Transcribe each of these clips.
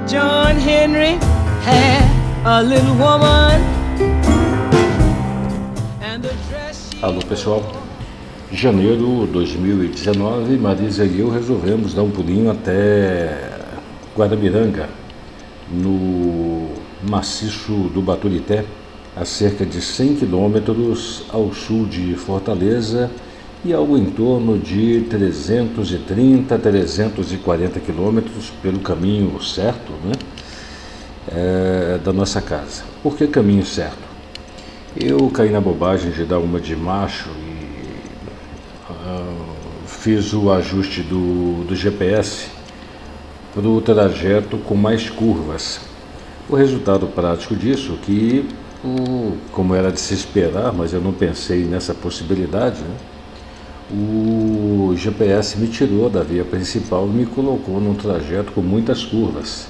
John Henry had a little woman. And the dress she Alô pessoal, janeiro de 2019, Marisa e eu resolvemos dar um pulinho até Guaramiranga, no maciço do Baturité, a cerca de 100 quilômetros ao sul de Fortaleza e algo em torno de 330, 340 quilômetros pelo caminho certo, né, da nossa casa. Por que caminho certo? Eu caí na bobagem de dar uma de macho e fiz o ajuste do GPS para o trajeto com mais curvas. O resultado prático disso que, como era de se esperar, mas eu não pensei nessa possibilidade, né? O GPS me tirou da via principal e me colocou num trajeto com muitas curvas.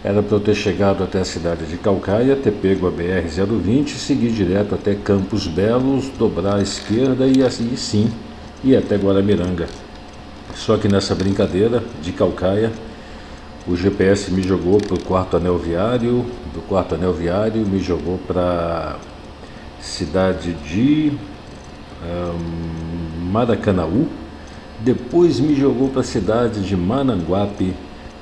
Era para eu ter chegado até a cidade de Caucaia, ter pego a BR-020, seguir direto até Campos Belos, dobrar à esquerda e assim sim ir até Guaramiranga. Só que nessa brincadeira de Caucaia, o GPS me jogou para o quarto anel viário, do quarto anel viário me jogou para a cidade de Maracanaú, depois me jogou para a cidade de Mananguape,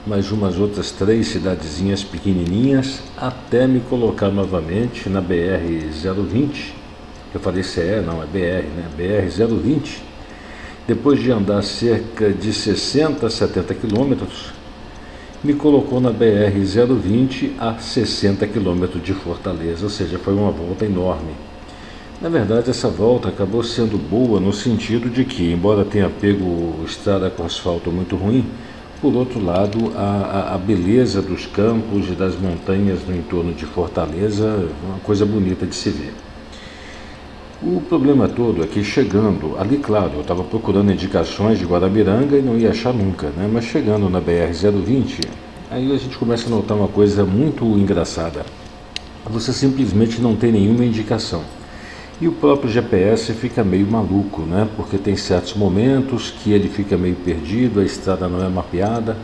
mais umas outras 3 cidadezinhas pequenininhas, até me colocar novamente na BR-020, eu falei CE, não, é BR, né? BR-020, depois de andar cerca de 60, 70 quilômetros, me colocou na BR-020 a 60 quilômetros de Fortaleza, ou seja, foi uma volta enorme. Na verdade, essa volta acabou sendo boa no sentido de que, embora tenha pego estrada com asfalto muito ruim, por outro lado, a beleza dos campos e das montanhas no entorno de Fortaleza é uma coisa bonita de se ver. O problema todo é que chegando ali, claro, eu estava procurando indicações de Guaramiranga e não ia achar nunca, né? Mas chegando na BR-020, aí a gente começa a notar uma coisa muito engraçada. Você simplesmente não tem nenhuma indicação. E o próprio GPS fica meio maluco, né? Porque tem certos momentos que ele fica meio perdido, a estrada não é mapeada.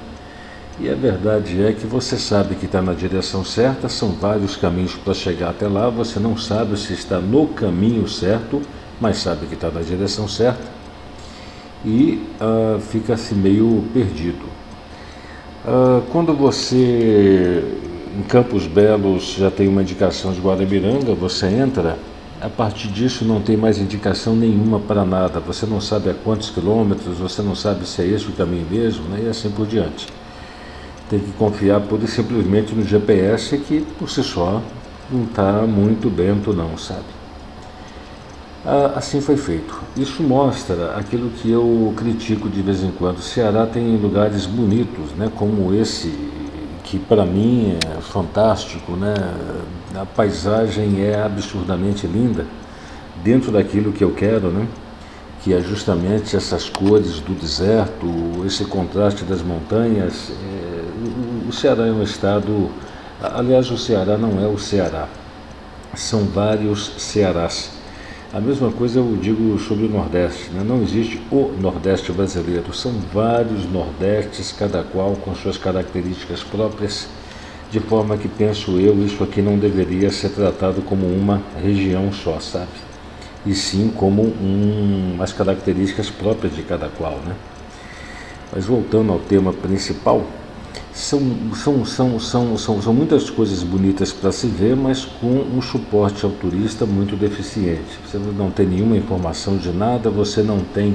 E a verdade é que você sabe que está na direção certa, são vários caminhos para chegar até lá, você não sabe se está no caminho certo, mas sabe que está na direção certa e fica-se meio perdido. Quando você, em Campos Belos, já tem uma indicação de Guaramiranga, você entra, a partir disso não tem mais indicação nenhuma para nada, você não sabe a quantos quilômetros, você não sabe se é esse o caminho mesmo, né? E assim por diante. Tem que confiar pura e simplesmente no GPS, que por si só não está muito bento não, sabe? Assim foi feito. Isso mostra aquilo que eu critico de vez em quando. O Ceará tem lugares bonitos, né? Como esse, que para mim é fantástico, né? A paisagem é absurdamente linda, dentro daquilo que eu quero, né? Que é justamente essas cores do deserto, esse contraste das montanhas. O Ceará é um estado, aliás, o Ceará não é o Ceará, são vários Cearás. A mesma coisa eu digo sobre o Nordeste, né? Não existe o Nordeste brasileiro, são vários Nordestes, cada qual com suas características próprias, de forma que, penso eu, isso aqui não deveria ser tratado como uma região só, sabe? E sim como as características próprias de cada qual, né? Mas voltando ao tema principal, são muitas coisas bonitas para se ver, mas com um suporte ao turista muito deficiente. Você não tem nenhuma informação de nada, você não tem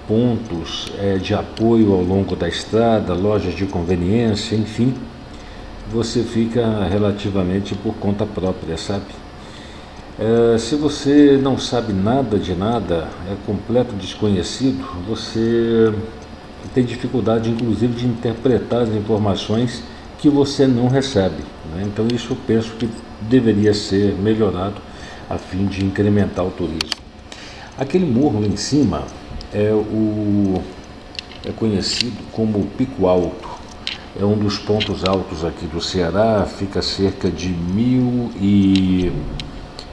pontos de apoio ao longo da estrada, lojas de conveniência, enfim, você fica relativamente por conta própria, sabe? Se você não sabe nada de nada, é completo desconhecido, você tem dificuldade, inclusive, de interpretar as informações que você não recebe, né? Então isso eu penso que deveria ser melhorado a fim de incrementar o turismo. Aquele morro lá em cima é conhecido como Pico Alto. É um dos pontos altos aqui do Ceará, fica a cerca de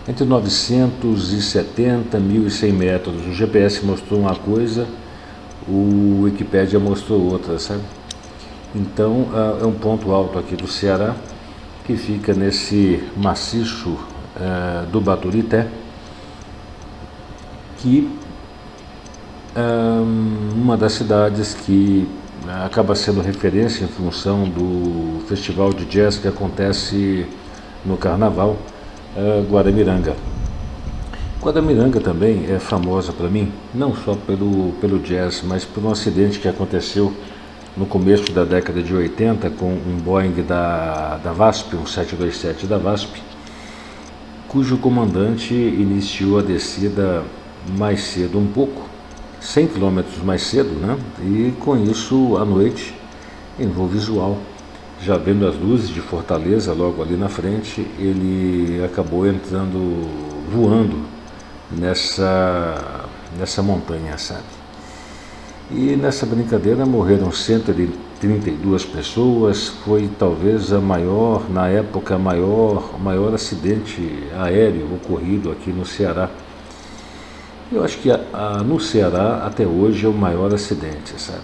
entre 970 e 1.100 metros. O GPS mostrou uma coisa, o Wikipédia mostrou outra, sabe? Então é um ponto alto aqui do Ceará, que fica nesse maciço do Baturité, que uma das cidades que acaba sendo referência em função do festival de jazz que acontece no Carnaval, Guaramiranga. Guaramiranga também é famosa para mim, não só pelo jazz, mas por um acidente que aconteceu no começo da década de 80 com um Boeing da VASP, um 727 da VASP, cujo comandante iniciou a descida mais cedo um pouco, 100 km mais cedo, né? E com isso, à noite, em voo visual, já vendo as luzes de Fortaleza logo ali na frente, ele acabou entrando, voando nessa montanha, sabe? E nessa brincadeira morreram 132 pessoas, foi talvez na época, o maior acidente aéreo ocorrido aqui no Ceará. Eu acho que no Ceará, até hoje, é o maior acidente, sabe?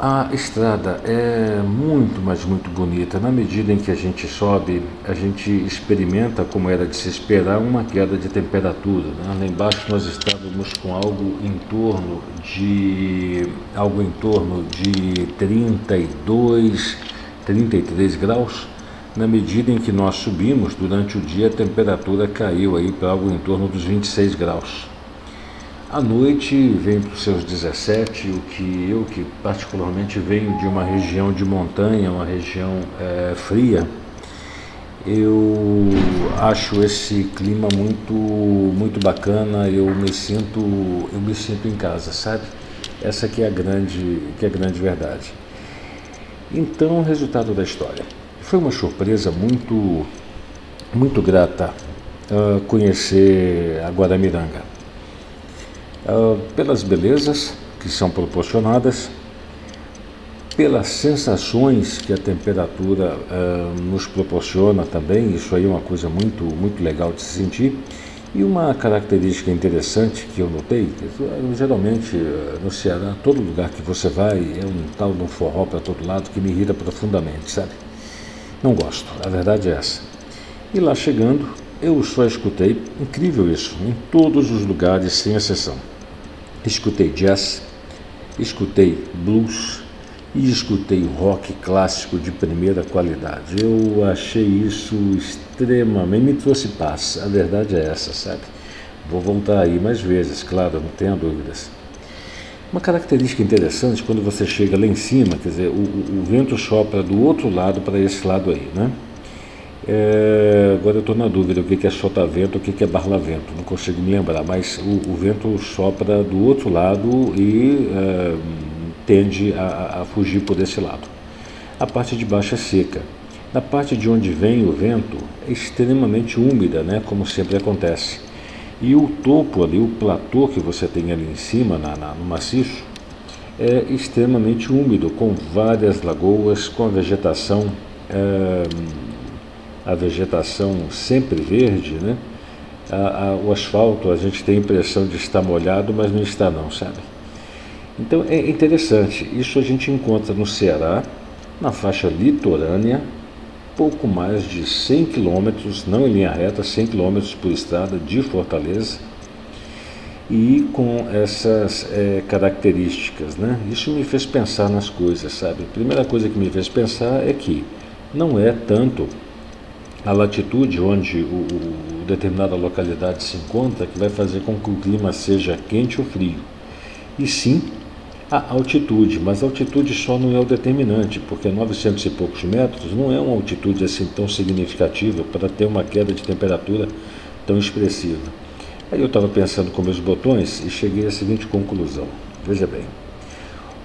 A estrada é muito, mas muito bonita. Na medida em que a gente sobe, a gente experimenta, como era de se esperar, uma queda de temperatura, né? Lá embaixo nós estávamos com algo em torno de 32, 33 graus. Na medida em que nós subimos, durante o dia a temperatura caiu aí para algo em torno dos 26 graus. À noite vem para os seus 17, que particularmente venho de uma região de montanha, uma região fria, eu acho esse clima muito, muito bacana, eu me sinto em casa, sabe? Essa que é a grande verdade. Então, o resultado da história. Foi uma surpresa muito, muito grata conhecer a Guaramiranga. Pelas belezas que são proporcionadas, pelas sensações que a temperatura nos proporciona também, isso aí é uma coisa muito, muito legal de se sentir. E uma característica interessante que eu notei, geralmente no Ceará, todo lugar que você vai é um tal de um forró para todo lado que me irrita profundamente, sabe? Não gosto, a verdade é essa. E lá chegando, eu só escutei, incrível isso, em todos os lugares, sem exceção. Escutei jazz, escutei blues e escutei rock clássico de primeira qualidade. Eu achei isso extremamente, me trouxe paz, a verdade é essa, sabe? Vou voltar aí mais vezes, claro, não tenha dúvidas. Uma característica interessante, quando você chega lá em cima, quer dizer, o vento sopra do outro lado para esse lado aí, né? Agora eu estou na dúvida o que é sotavento, o que é barlavento, não consigo me lembrar, mas o vento sopra do outro lado e tende a fugir por esse lado. A parte de baixo é seca. Na parte de onde vem o vento é extremamente úmida, né, como sempre acontece. E o topo ali, o platô que você tem ali em cima, no maciço, é extremamente úmido, com várias lagoas, com a vegetação sempre verde, né? O asfalto, a gente tem a impressão de estar molhado, mas não está não, sabe? Então é interessante, isso a gente encontra no Ceará, na faixa litorânea, pouco mais de 100 quilômetros, não em linha reta, 100 quilômetros por estrada de Fortaleza, e com essas características, né? Isso me fez pensar nas coisas, sabe? A primeira coisa que me fez pensar é que não é tanto a latitude onde determinada localidade se encontra que vai fazer com que o clima seja quente ou frio, e sim a altitude, mas a altitude só não é o determinante, porque 900 e poucos metros não é uma altitude assim tão significativa para ter uma queda de temperatura tão expressiva. Aí eu estava pensando com meus botões e cheguei à seguinte conclusão, veja bem,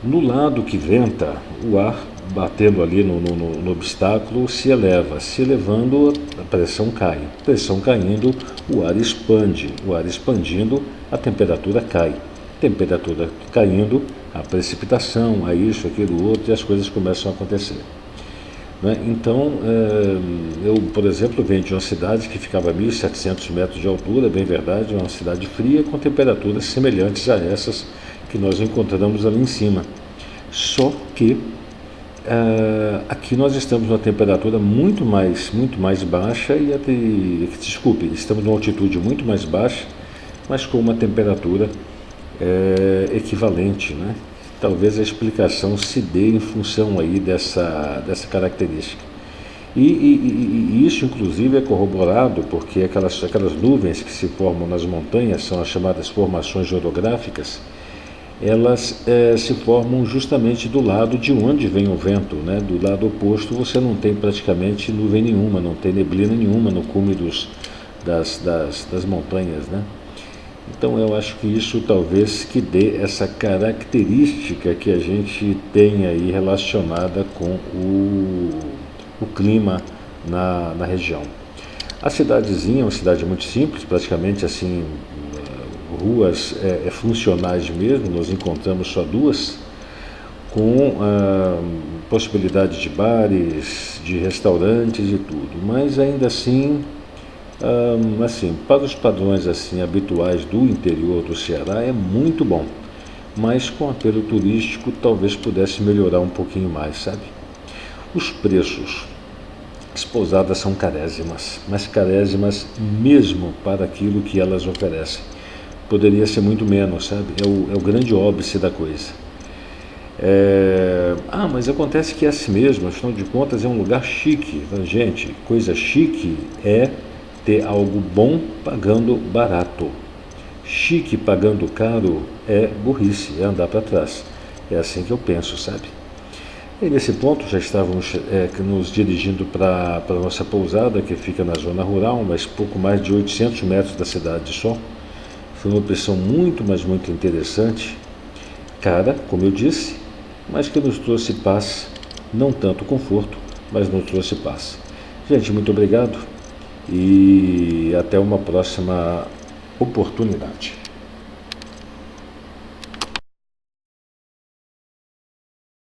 no lado que venta, o ar batendo ali no obstáculo se eleva, se elevando a pressão cai, pressão caindo, o ar expande, o ar expandindo, a temperatura cai, temperatura caindo, a precipitação, a isso, aquilo, outro, e as coisas começam a acontecer. Né? Então, eu, por exemplo, venho de uma cidade que ficava a 1.700 metros de altura, bem verdade, uma cidade fria com temperaturas semelhantes a essas que nós encontramos ali em cima. Só que aqui nós estamos numa temperatura muito mais baixa desculpe, estamos numa altitude muito mais baixa, mas com uma temperatura equivalente, né? Talvez a explicação se dê em função aí dessa característica. E isso, inclusive, é corroborado porque aquelas nuvens que se formam nas montanhas, são as chamadas formações orográficas, elas se formam justamente do lado de onde vem o vento, né? Do lado oposto você não tem praticamente nuvem nenhuma, não tem neblina nenhuma no cume das montanhas, né? Então eu acho que isso talvez que dê essa característica que a gente tem aí relacionada com o clima na região. A cidadezinha é uma cidade muito simples, praticamente assim, ruas funcionais mesmo, nós encontramos só duas, com possibilidade de bares, de restaurantes e tudo, mas ainda assim, para os padrões assim habituais do interior do Ceará é muito bom, mas com apelo turístico talvez pudesse melhorar um pouquinho mais, sabe? Os preços, as pousadas são carésimas, mas carésimas mesmo para aquilo que elas oferecem. Poderia ser muito menos, sabe? É o grande óbice da coisa. Mas acontece que é assim mesmo, afinal de contas é um lugar chique. Gente, coisa chique é ter algo bom pagando barato. Chique pagando caro é burrice, é andar para trás. É assim que eu penso, sabe? E nesse ponto já estávamos nos dirigindo para a nossa pousada, que fica na zona rural, mas pouco mais de 800 metros da cidade só. Foi uma opção muito, mas muito interessante, cara, como eu disse, mas que nos trouxe paz, não tanto conforto, mas nos trouxe paz. Gente, muito obrigado e até uma próxima oportunidade.